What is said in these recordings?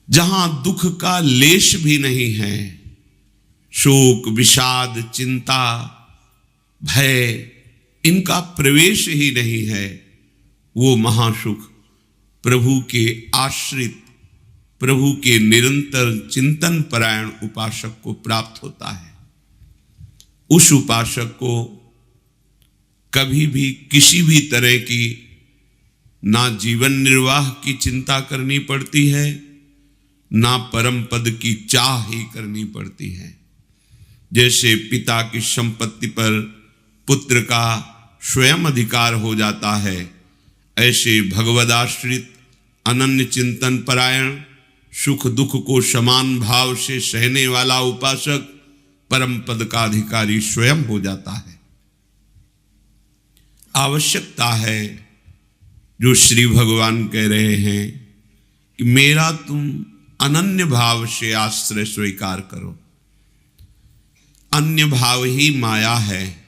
जहां दुख का लेश भी नहीं है, शोक विषाद चिंता भय इनका प्रवेश ही नहीं है, वो महासुख प्रभु के आश्रित, प्रभु के निरंतर चिंतन परायण उपासक को प्राप्त होता है। उस उपासक को कभी भी किसी भी तरह की ना जीवन निर्वाह की चिंता करनी पड़ती है, ना परम पद की चाह ही करनी पड़ती है। जैसे पिता की संपत्ति पर पुत्र का स्वयं अधिकार हो जाता है, ऐसे भगवदाश्रित अनन्य चिंतन परायण सुख दुख को समान भाव से सहने वाला उपासक परम पद का अधिकारी स्वयं हो जाता है। आवश्यकता है जो श्री भगवान कह रहे हैं कि मेरा तुम अनन्य भाव से आश्रय स्वीकार करो। अन्य भाव ही माया है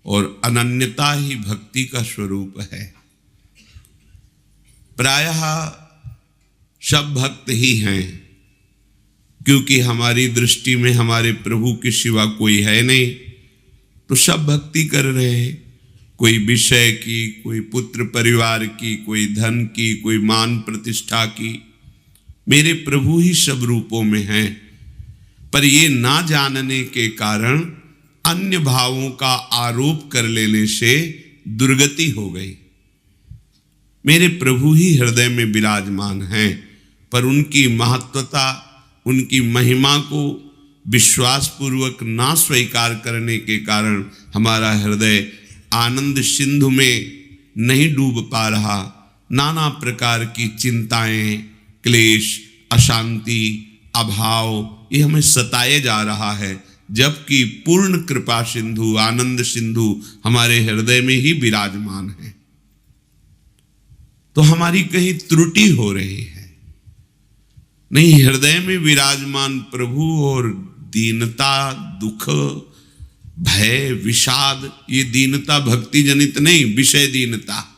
और अनन्यता ही भक्ति का स्वरूप है। प्रायः सब भक्त ही हैं, क्योंकि हमारी दृष्टि में हमारे प्रभु के सिवा कोई है नहीं, तो सब भक्ति कर रहे हैं। कोई विषय की, कोई पुत्र परिवार की, कोई धन की, कोई मान प्रतिष्ठा की। मेरे प्रभु ही सब रूपों में हैं, पर ये ना जानने के कारण अन्य भावों का आरोप कर लेने से दुर्गति हो गई। मेरे प्रभु ही हृदय में विराजमान हैं, पर उनकी महत्वता, उनकी महिमा को विश्वास पूर्वक ना स्वीकार करने के कारण हमारा हृदय आनंद सिंधु में नहीं डूब पा रहा। नाना प्रकार की चिंताएं, क्लेश, अशांति, अभाव ये हमें सताए जा रहा है, जबकि पूर्ण कृपा सिंधु, आनंद सिंधु हमारे हृदय में ही विराजमान है। तो हमारी कहीं त्रुटि हो रही है। नहीं, हृदय में विराजमान प्रभु और दीनता, दुख, भय, विषाद, ये दीनता भक्ति जनित नहीं, विषय दीनता,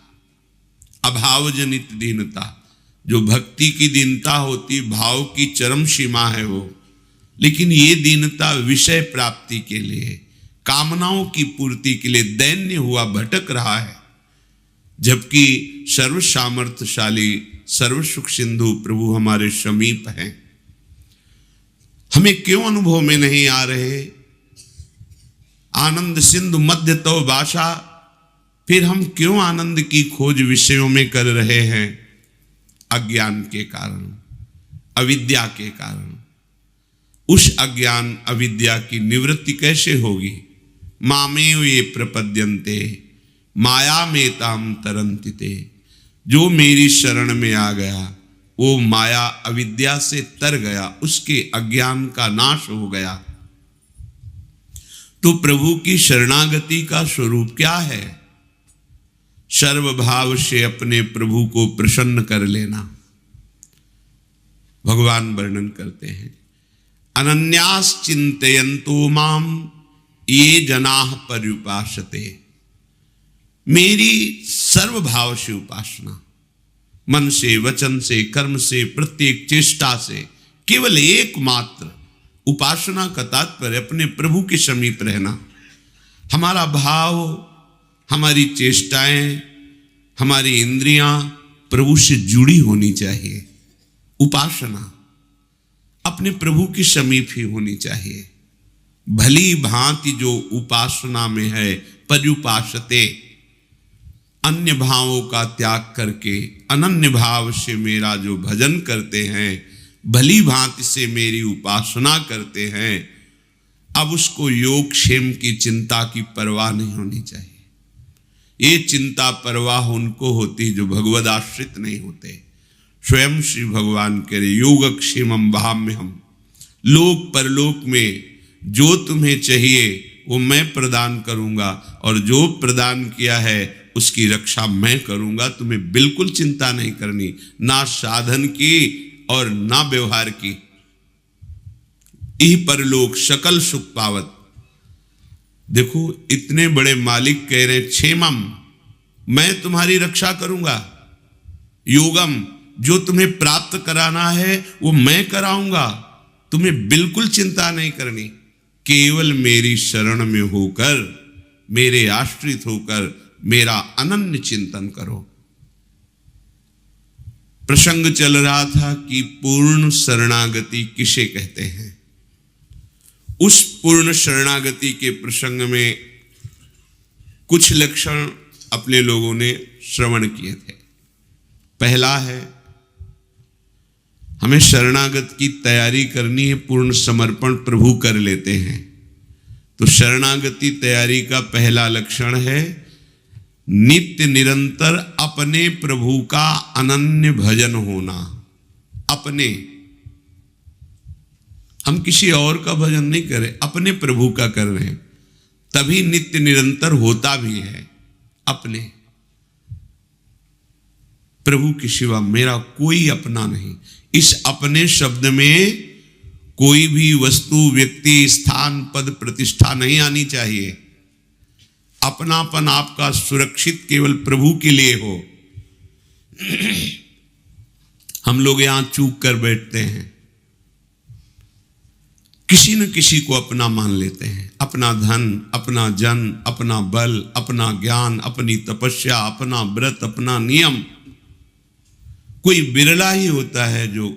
अभाव जनित दीनता। जो भक्ति की दीनता होती, भाव की चरम सीमा है वो, लेकिन ये दीनता विषय प्राप्ति के लिए, कामनाओं की पूर्ति के लिए दैन्य हुआ भटक रहा है। जबकि सर्व सामर्थ्यशाली, सर्व सुख सिंधु प्रभु हमारे समीप हैं। हमें क्यों अनुभव में नहीं आ रहे? आनंद सिंधु मध्य तो भाषा, फिर हम क्यों आनंद की खोज विषयों में कर रहे हैं? अज्ञान के कारण, अविद्या के कारण। उस अज्ञान अविद्या की निवृत्ति कैसे होगी? मामेव ये प्रपद्यन्ते माया में ताम तरंतिते। जो मेरी शरण में आ गया वो माया अविद्या से तर गया, उसके अज्ञान का नाश हो गया। तो प्रभु की शरणागति का स्वरूप क्या है? सर्वभाव से अपने प्रभु को प्रसन्न कर लेना। भगवान वर्णन करते हैं, अनन्यास चिंतयन्तो माम ये जनाः पर्युपासते। मेरी सर्वभाव से उपासना, मन से, वचन से, कर्म से, प्रत्येक चेष्टा से, केवल एकमात्र उपासना का तात्पर्य अपने प्रभु के समीप रहना। हमारा भाव, हमारी चेष्टाएं, हमारी इंद्रियां प्रभु से जुड़ी होनी चाहिए। उपासना अपने प्रभु के समीप ही होनी चाहिए। भली भांति जो उपासना में है, पर्युपासते, अन्य भावों का त्याग करके अनन्य भाव से मेरा जो भजन करते हैं, भली भांति से मेरी उपासना करते हैं, अब उसको योग क्षेम की चिंता की परवाह नहीं होनी चाहिए। ये चिंता परवाह उनको होती जो भगवद आश्रित नहीं होते। स्वयं श्री भगवान कह रहे, योगक्षेमम वहाम्यहम्। लोक परलोक में जो तुम्हें चाहिए वो मैं प्रदान करूंगा, और जो प्रदान किया है उसकी रक्षा मैं करूंगा। तुम्हें बिल्कुल चिंता नहीं करनी, ना साधन की और ना व्यवहार की। इह परलोक सकल सुख पावत। देखो, इतने बड़े मालिक कह रहे, क्षेमम, मैं तुम्हारी रक्षा करूंगा। योगम, जो तुम्हें प्राप्त कराना है वो मैं कराऊंगा, तुम्हें बिल्कुल चिंता नहीं करनी। केवल मेरी शरण में होकर, मेरे आश्रित होकर मेरा अनन्य चिंतन करो। प्रसंग चल रहा था कि पूर्ण शरणागति किसे कहते हैं। उस पूर्ण शरणागति के प्रसंग में कुछ लक्षण अपने लोगों ने श्रवण किए थे। पहला है, हमें शरणागत की तैयारी करनी है, पूर्ण समर्पण प्रभु कर लेते हैं। तो शरणागति तैयारी का पहला लक्षण है नित्य निरंतर अपने प्रभु का अनन्य भजन होना। अपने, हम किसी और का भजन नहीं कर रहे, अपने प्रभु का कर रहे हैं, तभी नित्य निरंतर होता भी है। अपने प्रभु के सिवा मेरा कोई अपना नहीं। इस अपने शब्द में कोई भी वस्तु, व्यक्ति, स्थान, पद, प्रतिष्ठा नहीं आनी चाहिए। अपनापन आपका सुरक्षित केवल प्रभु के लिए हो। हम लोग यहां चूक कर बैठते हैं, किसी न किसी को अपना मान लेते हैं। अपना धन, अपना जन, अपना बल, अपना ज्ञान, अपनी तपस्या, अपना व्रत, अपना नियम। कोई बिरला ही होता है जो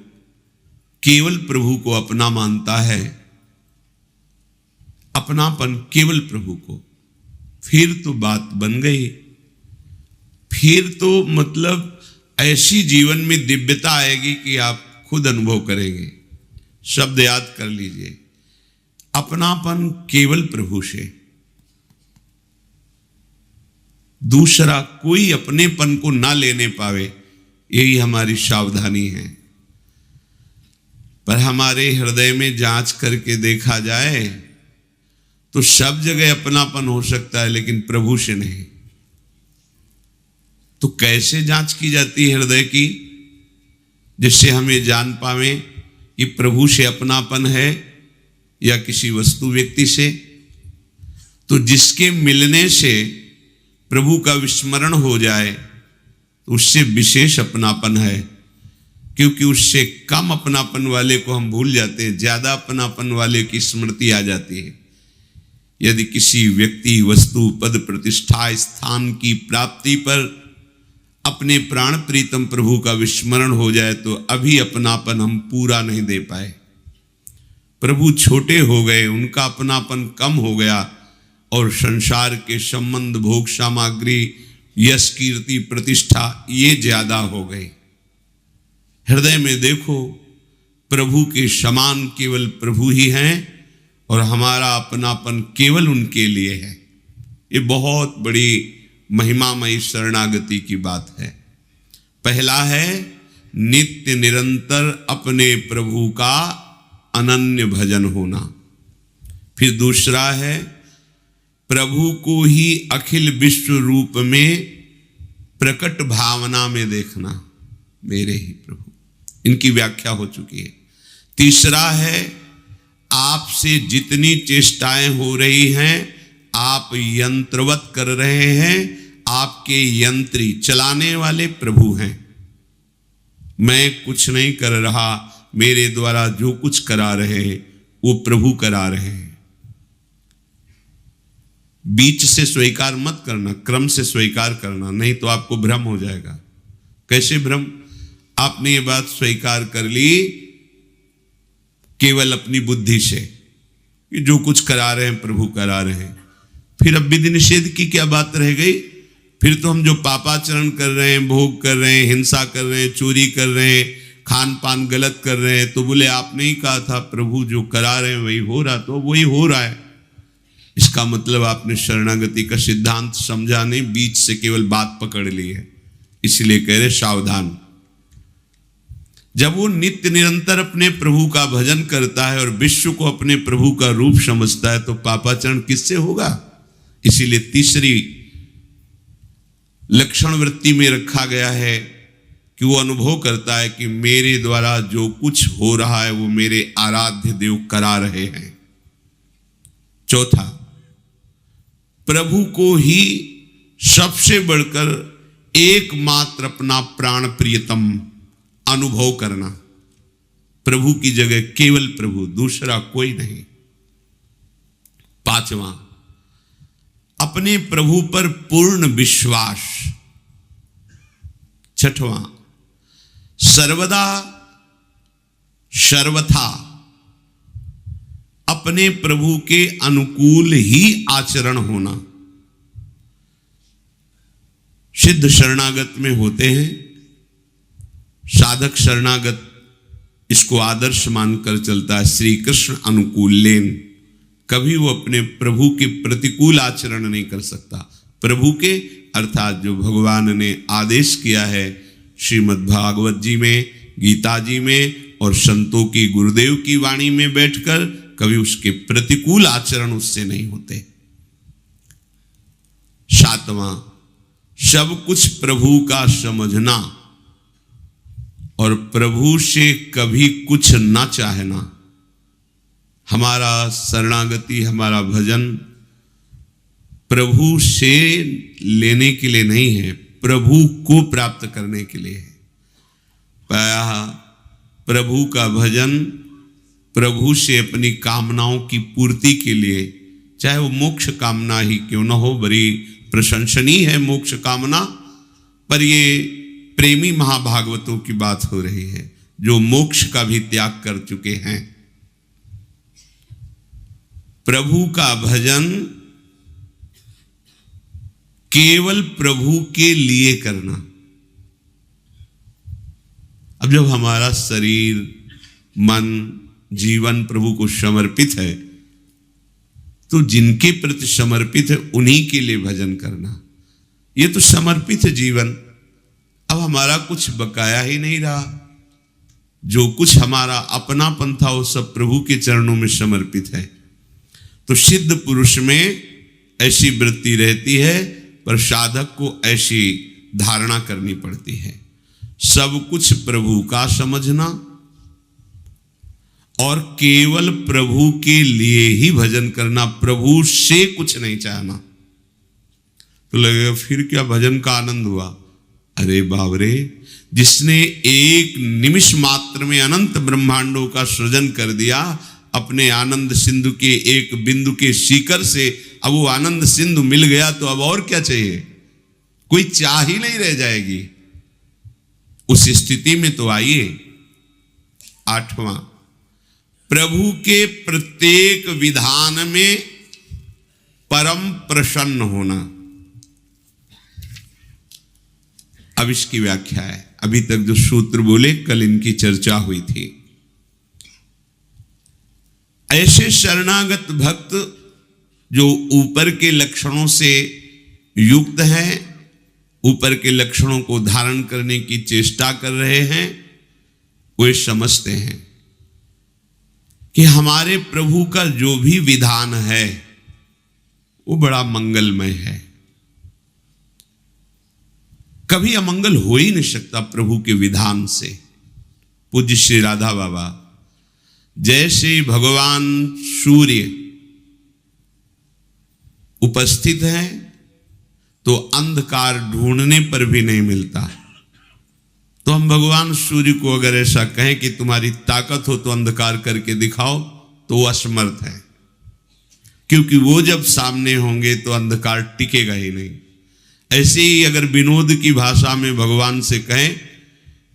केवल प्रभु को अपना मानता है। अपनापन केवल प्रभु को, फिर तो बात बन गई। फिर तो मतलब ऐसी जीवन में दिव्यता आएगी कि आप खुद अनुभव करेंगे। शब्द याद कर लीजिए, अपनापन केवल प्रभु से। दूसरा कोई अपनेपन को ना लेने पावे, यही हमारी सावधानी है। पर हमारे हृदय में जांच करके देखा जाए तो सब जगह अपनापन हो सकता है, लेकिन प्रभु से नहीं। तो कैसे जांच की जाती है हृदय की, जिससे हम ये जान पावे कि प्रभु से अपनापन है या किसी वस्तु, व्यक्ति से? तो जिसके मिलने से प्रभु का विस्मरण हो जाए तो उससे विशेष अपनापन है, क्योंकि उससे कम अपनापन वाले को हम भूल जाते हैं, ज्यादा अपनापन वाले की स्मृति आ जाती है। यदि किसी व्यक्ति, वस्तु, पद, प्रतिष्ठा, स्थान की प्राप्ति पर अपने प्राण प्रीतम प्रभु का विस्मरण हो जाए तो अभी अपनापन हम पूरा नहीं दे पाए। प्रभु छोटे हो गए, उनका अपनापन कम हो गया और संसार के संबंध, भोग सामग्री, यश, कीर्ति, प्रतिष्ठा ये ज्यादा हो गई। हृदय में देखो, प्रभु के समान केवल प्रभु ही हैं और हमारा अपनापन केवल उनके लिए है। ये बहुत बड़ी महिमामयी शरणागति की बात है। पहला है नित्य निरंतर अपने प्रभु का अनन्य भजन होना। फिर दूसरा है प्रभु को ही अखिल विश्व रूप में प्रकट भावना में देखना, मेरे ही प्रभु। इनकी व्याख्या हो चुकी है। तीसरा है आपसे जितनी चेष्टाएं हो रही हैं, आप यंत्रवत कर रहे हैं, आपके यंत्री, चलाने वाले प्रभु हैं। मैं कुछ नहीं कर रहा, मेरे द्वारा जो कुछ करा रहे हैं वो प्रभु करा रहे हैं। बीच से स्वीकार मत करना, क्रम से स्वीकार करना, नहीं तो आपको भ्रम हो जाएगा। कैसे भ्रम? आपने ये बात स्वीकार कर ली केवल अपनी बुद्धि से कि जो कुछ करा रहे हैं प्रभु करा रहे हैं, फिर अब विधि निषेध की क्या बात रह गई? फिर तो हम जो पापाचरण कर रहे हैं, भोग कर रहे हैं, हिंसा कर रहे हैं, चोरी कर रहे हैं, खान पान गलत कर रहे हैं, तो बोले आपने ही कहा था प्रभु जो करा रहे हैं वही हो रहा, तो वही हो रहा है। इसका मतलब आपने शरणागति का सिद्धांत समझा नहीं, बीच से केवल बात पकड़ ली है। इसलिए कह रहे सावधान। जब वो नित्य निरंतर अपने प्रभु का भजन करता है और विश्व को अपने प्रभु का रूप समझता है तो पापाचरण किससे होगा? इसीलिए तीसरी लक्षण वृत्ति में रखा गया है कि वो अनुभव करता है कि मेरे द्वारा जो कुछ हो रहा है वो मेरे आराध्य देव करा रहे हैं। चौथा, प्रभु को ही सबसे बढ़कर एकमात्र अपना प्राण प्रियतम अनुभव करना, प्रभु की जगह केवल प्रभु, दूसरा कोई नहीं। पांचवा, अपने प्रभु पर पूर्ण विश्वास। छठवां, सर्वदा सर्वथा अपने प्रभु के अनुकूल ही आचरण होना। सिद्ध शरणागत में होते हैं, साधक शरणागत इसको आदर्श मानकर चलता है, श्री कृष्ण अनुकूल लेन। कभी वो अपने प्रभु के प्रतिकूल आचरण नहीं कर सकता। प्रभु के अर्थात जो भगवान ने आदेश किया है श्रीमद् भागवत जी में, गीता जी में और संतों की, गुरुदेव की वाणी में बैठकर, कभी उसके प्रतिकूल आचरण उससे नहीं होते। सातवां, सब कुछ प्रभु का समझना और प्रभु से कभी कुछ ना चाहना। हमारा शरणागति, हमारा भजन प्रभु से लेने के लिए नहीं है, प्रभु को प्राप्त करने के लिए है। पाया प्रभु का भजन प्रभु से अपनी कामनाओं की पूर्ति के लिए, चाहे वो मोक्ष कामना ही क्यों न हो, बड़ी प्रशंसनीय है मोक्ष कामना, पर ये प्रेमी महाभागवतों की बात हो रही है जो मोक्ष का भी त्याग कर चुके हैं। प्रभु का भजन केवल प्रभु के लिए करना। अब जब हमारा शरीर, मन, जीवन प्रभु को समर्पित है, तो जिनके प्रति समर्पित है उन्हीं के लिए भजन करना। ये तो समर्पित है जीवन। अब हमारा कुछ बकाया ही नहीं रहा, जो कुछ हमारा अपनापन था वो सब प्रभु के चरणों में समर्पित है। तो सिद्ध पुरुष में ऐसी वृत्ति रहती है, पर साधक को ऐसी धारणा करनी पड़ती है, सब कुछ प्रभु का समझना और केवल प्रभु के लिए ही भजन करना, प्रभु से कुछ नहीं चाहना। तो लगेगा फिर क्या भजन का आनंद हुआ? अरे बाबरे, जिसने एक निमिष मात्र में अनंत ब्रह्मांडों का सृजन कर दिया अपने आनंद सिंधु के एक बिंदु के शिखर से, अब वो आनंद सिंधु मिल गया तो अब और क्या चाहिए? कोई चाह ही नहीं रह जाएगी। उस स्थिति में तो आइए। आठवां, प्रभु के प्रत्येक विधान में परम प्रसन्न होना। अब इसकी व्याख्या है। अभी तक जो सूत्र बोले कल इनकी चर्चा हुई थी। ऐसे शरणागत भक्त जो ऊपर के लक्षणों से युक्त हैं, ऊपर के लक्षणों को धारण करने की चेष्टा कर रहे हैं, वे समझते हैं कि हमारे प्रभु का जो भी विधान है वो बड़ा मंगलमय है। कभी अमंगल हो ही नहीं सकता प्रभु के विधान से। पूज्य श्री राधा बाबा, जैसे भगवान सूर्य उपस्थित है तो अंधकार ढूंढने पर भी नहीं मिलता, तो हम भगवान सूर्य को अगर ऐसा कहें कि तुम्हारी ताकत हो तो अंधकार करके दिखाओ, तो वो असमर्थ है, क्योंकि वो जब सामने होंगे तो अंधकार टिकेगा ही नहीं। ऐसे ही अगर विनोद की भाषा में भगवान से कहें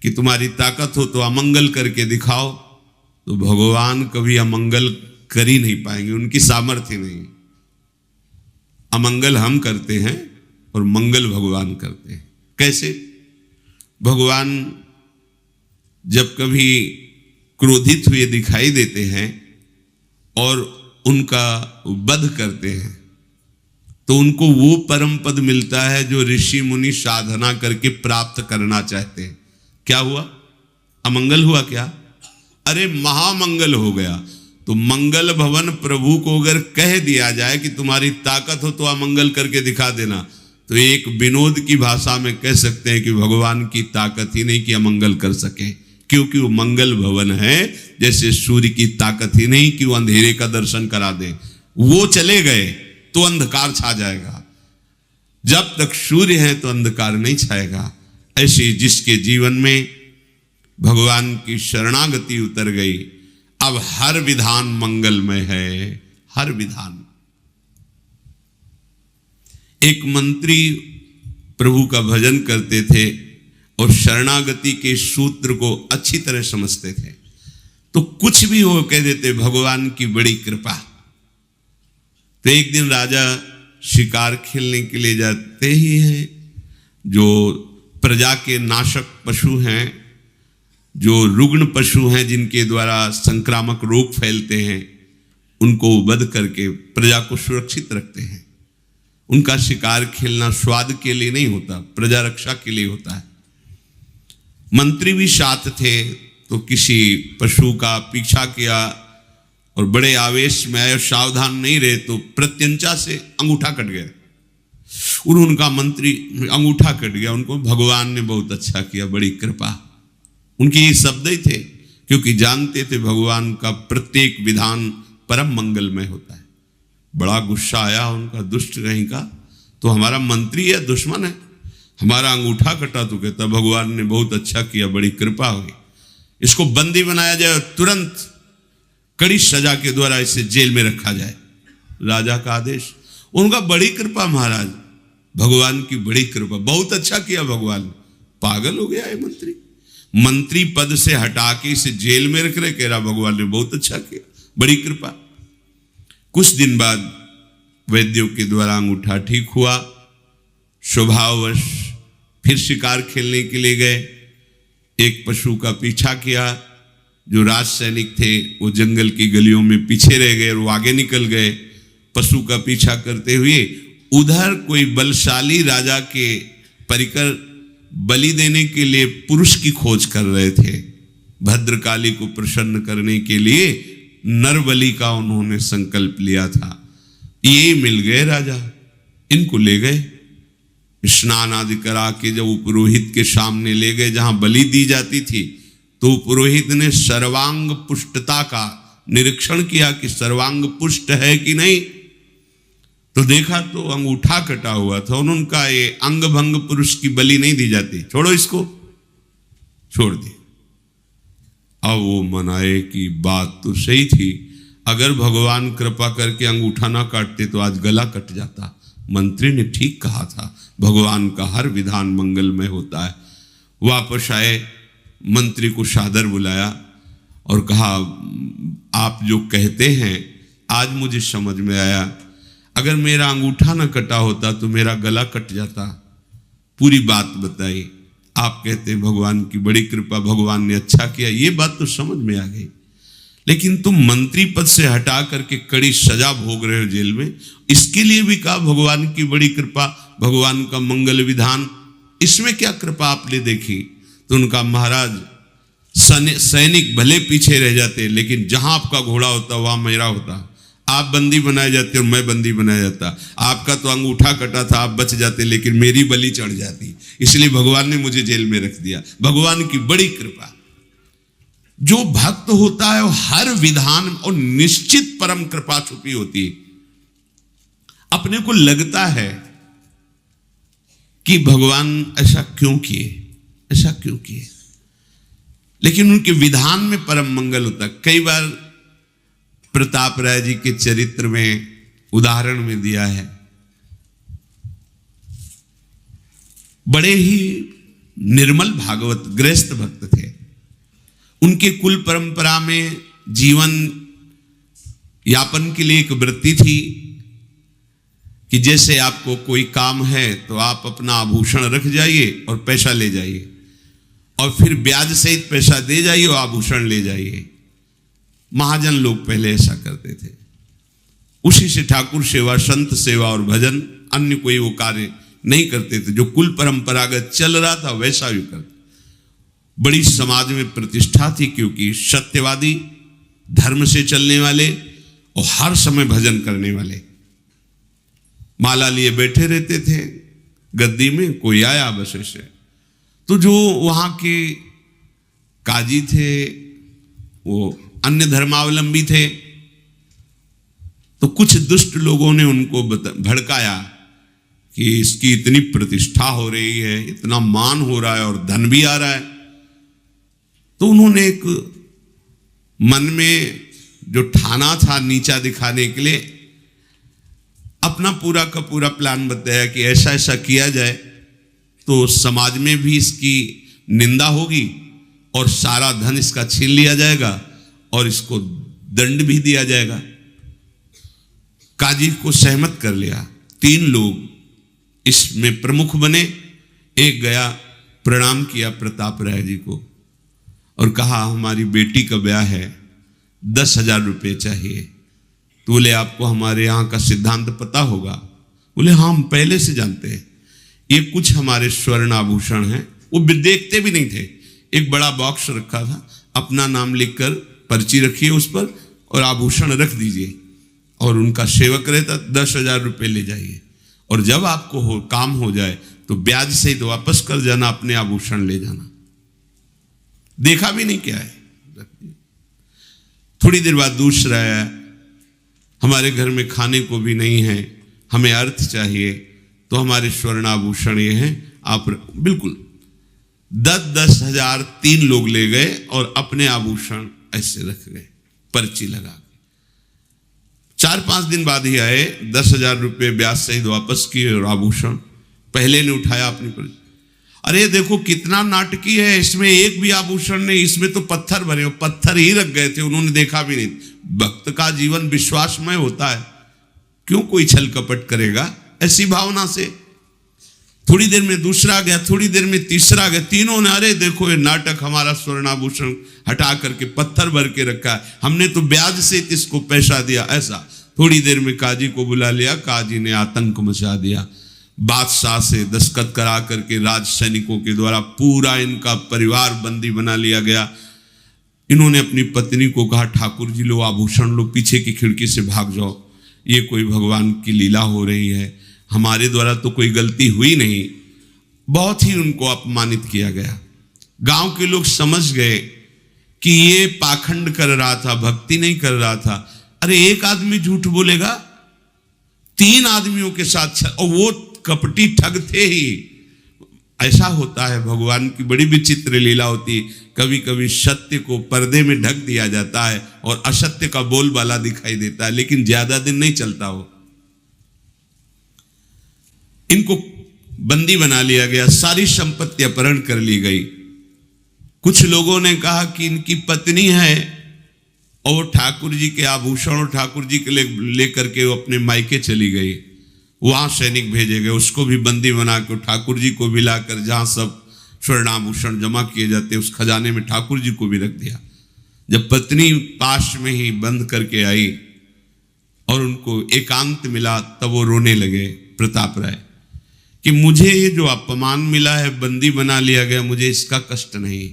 कि तुम्हारी ताकत हो तो अमंगल करके दिखाओ, तो भगवान कभी अमंगल कर ही नहीं पाएंगे, उनकी सामर्थ्य नहीं। अमंगल हम करते हैं और मंगल भगवान करते हैं। कैसे? भगवान जब कभी क्रोधित हुए दिखाई देते हैं और उनका वध करते हैं, तो उनको वो परम पद मिलता है जो ऋषि मुनि साधना करके प्राप्त करना चाहते हैं। क्या हुआ? अमंगल हुआ क्या? अरे महामंगल हो गया। तो मंगल भवन प्रभु को अगर कह दिया जाए कि तुम्हारी ताकत हो तो अमंगल करके दिखा देना, तो एक विनोद की भाषा में कह सकते हैं कि भगवान की ताकत ही नहीं कि अमंगल कर सके, क्योंकि वो मंगल भवन है। जैसे सूर्य की ताकत ही नहीं कि वो अंधेरे का दर्शन करा दे, वो चले गए तो अंधकार छा जाएगा। जब तक सूर्य है तो अंधकार नहीं छाएगा। ऐसे जिसके जीवन में भगवान की शरणागति उतर गई। अब हर विधान मंगलमय है, हर विधान। एक मंत्री प्रभु का भजन करते थे और शरणागति के सूत्र को अच्छी तरह समझते थे, तो कुछ भी हो कह देते भगवान की बड़ी कृपा। तो एक दिन राजा शिकार खेलने के लिए जाते ही हैं, जो प्रजा के नाशक पशु हैं, जो रुग्ण पशु हैं, जिनके द्वारा संक्रामक रोग फैलते हैं, उनको वध करके प्रजा को सुरक्षित रखते हैं। उनका शिकार खेलना स्वाद के लिए नहीं होता, प्रजा रक्षा के लिए होता है। मंत्री भी साथ थे, तो किसी पशु का पीछा किया और बड़े आवेश में आए और सावधान नहीं रहे तो प्रत्यंचा से अंगूठा कट गया। उनका मंत्री अंगूठा कट गया, उनको भगवान ने बहुत अच्छा किया, बड़ी कृपा। उनके ये शब्द ही थे, क्योंकि जानते थे भगवान का प्रत्येक विधान परम मंगलमय होता है। बड़ा गुस्सा आया उनका, दुष्ट कहीं का, तो हमारा मंत्री है दुश्मन है, हमारा अंगूठा कटा। तो कहता भगवान ने बहुत अच्छा किया, बड़ी कृपा हुई, इसको बंदी बनाया जाए और तुरंत कड़ी सजा के द्वारा इसे जेल में रखा जाए। राजा का आदेश। उनका बड़ी कृपा महाराज, भगवान की बड़ी कृपा, बहुत अच्छा किया भगवान। पागल हो गया है मंत्री, मंत्री पद से हटा के इसे जेल में रख रहे, कह रहा भगवान ने बहुत अच्छा किया, बड़ी कृपा। कुछ दिन बाद वैद्यों के द्वारा अंगूठा ठीक हुआ। स्वभाववश फिर शिकार खेलने के लिए गए। एक पशु का पीछा किया, जो राज सैनिक थे वो जंगल की गलियों में पीछे रह गए और वो आगे निकल गए पशु का पीछा करते हुए। उधर कोई बलशाली राजा के परिकर बलि देने के लिए पुरुष की खोज कर रहे थे। भद्रकाली को प्रसन्न करने के लिए नर बलि का उन्होंने संकल्प लिया था। ये मिल गए राजा, इनको ले गए, स्नान आदि करा के जब वो पुरोहित के सामने ले गए जहां बलि दी जाती थी, तो पुरोहित ने सर्वांग पुष्टता का निरीक्षण किया कि सर्वांग पुष्ट है कि नहीं। तो देखा तो अंगूठा कटा हुआ था। उन्होंने कहा ये अंग भंग पुरुष की बलि नहीं दी जाती, छोड़ो इसको, छोड़ दी। अब वो मनाए कि बात तो सही थी, अगर भगवान कृपा करके अंगूठा ना काटते तो आज गला कट जाता। मंत्री ने ठीक कहा था, भगवान का हर विधान मंगलमय होता है। वापस आए, मंत्री को सादर बुलाया और कहा आप जो कहते हैं आज मुझे समझ में आया, अगर मेरा अंगूठा ना कटा होता तो मेरा गला कट जाता। पूरी बात बताई। आप कहते हैं भगवान की बड़ी कृपा, भगवान ने अच्छा किया, ये बात तो समझ में आ गई, लेकिन तुम मंत्री पद से हटा करके कड़ी सजा भोग रहे हो जेल में, इसके लिए भी कहा भगवान की बड़ी कृपा, भगवान का मंगल विधान, इसमें क्या कृपा आपने देखी? तो उनका महाराज सैनिक भले पीछे रह जाते, लेकिन जहां आपका घोड़ा होता वहां मेरा होता। आप बंदी बनाए जाते और मैं बंदी बनाया जाता। आपका तो अंगूठा कटा था, आप बच जाते, लेकिन मेरी बलि चढ़ जाती, इसलिए भगवान ने मुझे जेल में रख दिया। भगवान की बड़ी कृपा। जो भक्त होता है वो हर विधान और निश्चित परम कृपा छुपी होती है। अपने को लगता है कि भगवान ऐसा क्यों किए, ऐसा क्यों किए, लेकिन उनके विधान में परम मंगल होता है। कई बार प्रताप राय जी के चरित्र में उदाहरण में दिया है, बड़े ही निर्मल भागवत गृहस्थ भक्त थे। उनके कुल परंपरा में जीवन यापन के लिए एक वृत्ति थी कि जैसे आपको कोई काम है तो आप अपना आभूषण रख जाइए और पैसा ले जाइए, और फिर ब्याज सहित पैसा दे जाइए और आभूषण ले जाइए। महाजन लोग पहले ऐसा करते थे। उसी से ठाकुर सेवा, संत सेवा और भजन, अन्य कोई वो कार्य नहीं करते थे। जो कुल परंपरागत चल रहा था वैसा ही करते। बड़ी समाज में प्रतिष्ठा थी, क्योंकि सत्यवादी, धर्म से चलने वाले और हर समय भजन करने वाले। माला लिए बैठे रहते थे गद्दी में, कोई आया बस ऐसे। तो जो वहां के काजी थे वो अन्य धर्मावलंबी थे, तो कुछ दुष्ट लोगों ने उनको भड़काया कि इसकी इतनी प्रतिष्ठा हो रही है, इतना मान हो रहा है और धन भी आ रहा है, तो उन्होंने एक मन में जो ठाना था नीचा दिखाने के लिए अपना पूरा का पूरा प्लान बताया कि ऐसा ऐसा किया जाए तो समाज में भी इसकी निंदा होगी और सारा धन इसका छीन लिया जाएगा और इसको दंड भी दिया जाएगा। काजी को सहमत कर लिया। 3 लोग इसमें प्रमुख बने। एक गया, प्रणाम किया प्रताप राय जी को और कहा हमारी बेटी का ब्याह है, 10,000 रुपये चाहिए। तो बोले आपको हमारे यहाँ का सिद्धांत पता होगा? बोले हाँ हम पहले से जानते हैं। ये कुछ हमारे स्वर्ण आभूषण हैं। वो देखते भी नहीं थे। एक बड़ा बॉक्स रखा था, अपना नाम लिखकर पर्ची रखिए उस पर और आभूषण रख दीजिए और उनका सेवक रहता 10,000 रुपये ले जाइए और जब आपको काम हो जाए तो ब्याज सहित वापस कर जाना, अपने आभूषण ले जाना। देखा भी नहीं क्या है। थोड़ी देर बाद दूसरा आया, हमारे घर में खाने को भी नहीं है, हमें अर्थ चाहिए, तो हमारे स्वर्ण आभूषण ये हैं, आप बिल्कुल 10,000 3 लोग ले गए और अपने आभूषण ऐसे रख गए पर्ची लगा के। 4-5 दिन बाद ही आए, 10,000 रुपये ब्याज सहित वापस किए और आभूषण पहले ने उठाया अपनी पर्ची। अरे देखो कितना नाटकी है, इसमें एक भी आभूषण नहीं, इसमें तो पत्थर भरे, पत्थर ही रख गए थे, उन्होंने देखा भी नहीं। भक्त का जीवन विश्वासमय होता है, क्यों कोई छल कपट करेगा ऐसी भावना से। थोड़ी देर में दूसरा गया, थोड़ी देर में तीसरा गया, तीनों ने अरे देखो ये नाटक, हमारा स्वर्णाभूषण हटा करके पत्थर भर के रखा है, हमने तो ब्याज से इसको पैसा दिया। ऐसा थोड़ी देर में काजी को बुला लिया, काजी ने आतंक मचा दिया। बादशाह से दस्तखत करा करके राज सैनिकों के द्वारा पूरा इनका परिवार बंदी बना लिया गया। इन्होंने अपनी पत्नी को कहा ठाकुर जी लो आभूषण लो, पीछे की खिड़की से भाग जाओ, ये कोई भगवान की लीला हो रही है, हमारे द्वारा तो कोई गलती हुई नहीं। बहुत ही उनको अपमानित किया गया। गांव के लोग समझ गए कि ये पाखंड कर रहा था, भक्ति नहीं कर रहा था। अरे एक आदमी झूठ बोलेगा, 3 आदमियों के साथ, और वो कपटी ठग थे ही। ऐसा होता है, भगवान की बड़ी विचित्र लीला होती। कभी कभी सत्य को पर्दे में ढक दिया जाता है और असत्य का बोलबाला दिखाई देता है, लेकिन ज्यादा दिन नहीं चलता हो। इनको बंदी बना लिया गया, सारी संपत्ति अपहरण कर ली गई। कुछ लोगों ने कहा कि इनकी पत्नी है और ठाकुर जी के आभूषण और ठाकुर जी के लेकर के वो अपने मायके चली गई। वहां सैनिक भेजे गए, उसको भी बंदी बना कर ठाकुर जी को भी लाकर जहां सब स्वर्णाभूषण जमा किए जाते उस खजाने में ठाकुर जी को भी रख दिया। जब पत्नी पास में ही बंद करके आई और उनको एकांत मिला, तब वो रोने लगे प्रताप राय कि मुझे ये जो अपमान मिला है, बंदी बना लिया गया, मुझे इसका कष्ट नहीं।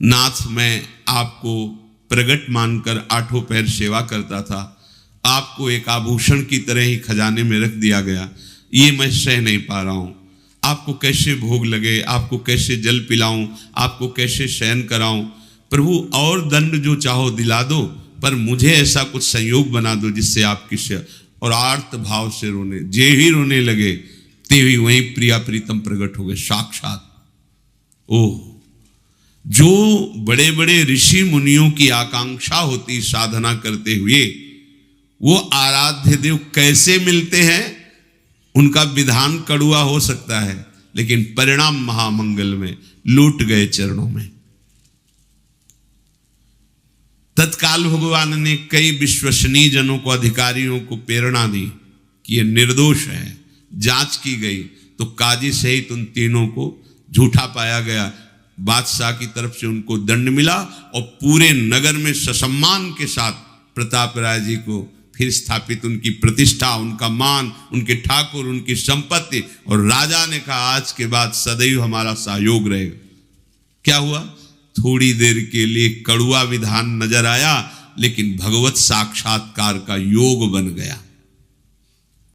नाथ, मैं आपको प्रगट मानकर 8 पैर सेवा करता था, आपको एक आभूषण की तरह ही खजाने में रख दिया गया, ये मैं सह नहीं पा रहा हूं। आपको कैसे भोग लगे, आपको कैसे जल पिलाऊं, आपको कैसे शयन कराऊं। प्रभु और दंड जो चाहो दिला दो, पर मुझे ऐसा कुछ संयोग बना दो जिससे आपकी और आर्त भाव से रोने, जे ही रोने लगे ते ही वहीं प्रिया प्रीतम प्रकट हो गए साक्षात। ओह, जो बड़े बड़े ऋषि मुनियों की आकांक्षा होती साधना करते हुए, वो आराध्य देव कैसे मिलते हैं। उनका विधान कड़ुआ हो सकता है, लेकिन परिणाम महामंगल में, लूट गए चरणों में। तत्काल भगवान ने कई विश्वसनीय जनों को, अधिकारियों को प्रेरणा दी कि ये निर्दोष है। जांच की गई तो काजी सहित उन तीनों को झूठा पाया गया। बादशाह की तरफ से उनको दंड मिला और पूरे नगर में ससम्मान के साथ प्रताप राय जी को फिर स्थापित, उनकी प्रतिष्ठा, उनका मान, उनके ठाकुर, उनकी संपत्ति। और राजा ने कहा आज के बाद सदैव हमारा सहयोग रहेगा। क्या हुआ? थोड़ी देर के लिए कड़ुआ विधान नजर आया, लेकिन भगवत साक्षात्कार का योग बन गया।